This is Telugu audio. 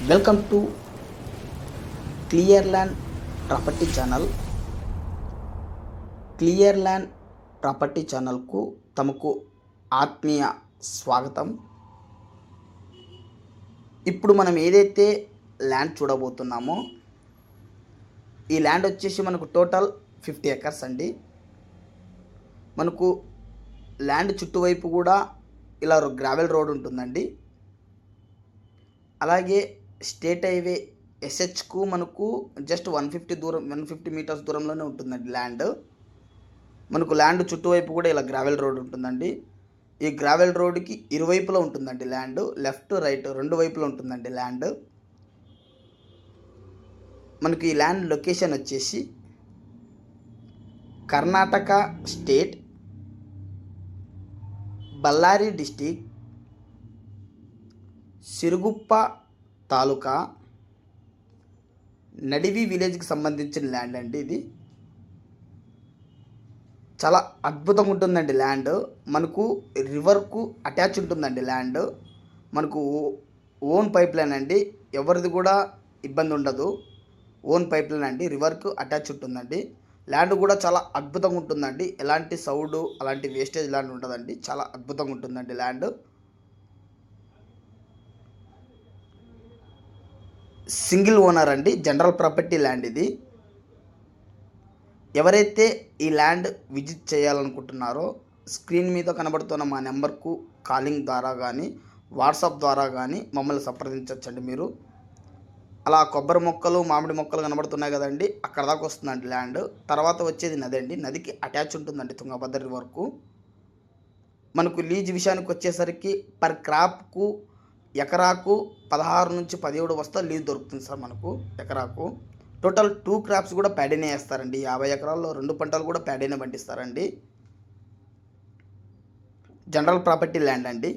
Welcome to clear land property channel. Clear land property ఛానల్కు తమకు ఆత్మీయ స్వాగతం. ఇప్పుడు మనం ఏదైతే ల్యాండ్ చూడబోతున్నామో ఈ ల్యాండ్ వచ్చేసి మనకు టోటల్ 50 ఎకర్స్ అండి. మనకు ల్యాండ్ చుట్టువైపు కూడా ఇలా గ్రావెల్ రోడ్ ఉంటుందండి. అలాగే స్టేట్ హైవే ఎస్హెచ్కు మనకు జస్ట్ 150 మీటర్స్ దూరంలోనే ఉంటుందండి ల్యాండ్. మనకు ల్యాండ్ చుట్టువైపు కూడా ఇలా గ్రావెల్ రోడ్ ఉంటుందండి. ఈ గ్రావెల్ రోడ్కి ఇరువైపులా ఉంటుందండి ల్యాండ్, లెఫ్ట్ రైట్ రెండు వైపులా ఉంటుందండి ల్యాండ్. మనకు ఈ ల్యాండ్ లొకేషన్ వచ్చేసి కర్ణాటక స్టేట్, బళ్ళారి డిస్టిక్, సిరుగుప్ప తాలూకా, నడివి విలేజ్కి సంబంధించిన ల్యాండ్ అండి. ఇది చాలా అద్భుతంగా ఉంటుందండి ల్యాండ్. మనకు రివర్కు అటాచ్ ఉంటుందండి ల్యాండ్. మనకు ఓన్ పైప్ లైన్ అండి, ఎవరిది కూడా ఇబ్బంది ఉండదు. ఓన్ పైప్ లైన్ అండి, రివర్కు అటాచ్ ఉంటుందండి. ల్యాండ్ కూడా చాలా అద్భుతంగా ఉంటుందండి. ఎలాంటి సౌండ్ అలాంటి వేస్టేజ్ ల్యాండ్ ఉండదండి. చాలా అద్భుతంగా ఉంటుందండి ల్యాండ్. సింగిల్ ఓనర్ అండి, జనరల్ ప్రాపర్టీ ల్యాండ్ ఇది. ఎవరైతే ఈ ల్యాండ్ విజిట్ చేయాలనుకుంటున్నారో స్క్రీన్ మీద కనబడుతున్న మా నెంబర్కు కాలింగ్ ద్వారా కానీ వాట్సాప్ ద్వారా కానీ మమ్మల్ని సంప్రదించవచ్చండి. మీరు అలా కొబ్బరి మొక్కలు మామిడి మొక్కలు కనబడుతున్నాయి కదండి, అక్కడ దాకా వస్తుందండి ల్యాండ్. తర్వాత వచ్చేది నది అండి, నదికి అటాచ్ ఉంటుందండి తుంగభద్ర రివర్కు. మనకు లీజ్ విషయానికి వచ్చేసరికి పర్ క్రాప్కు ఎకరాకు 16 నుంచి 17 బస్తాలు లీజ్ దొరుకుతుంది సార్ మనకు ఎకరాకు. టోటల్ 2 క్రాప్స్ కూడా ప్యాడీనే వేస్తారండి. 50 ఎకరాల్లో 2 పంటలు కూడా ప్యాడీనే పండిస్తారండి. జనరల్ ప్రాపర్టీ ల్యాండ్ అండి.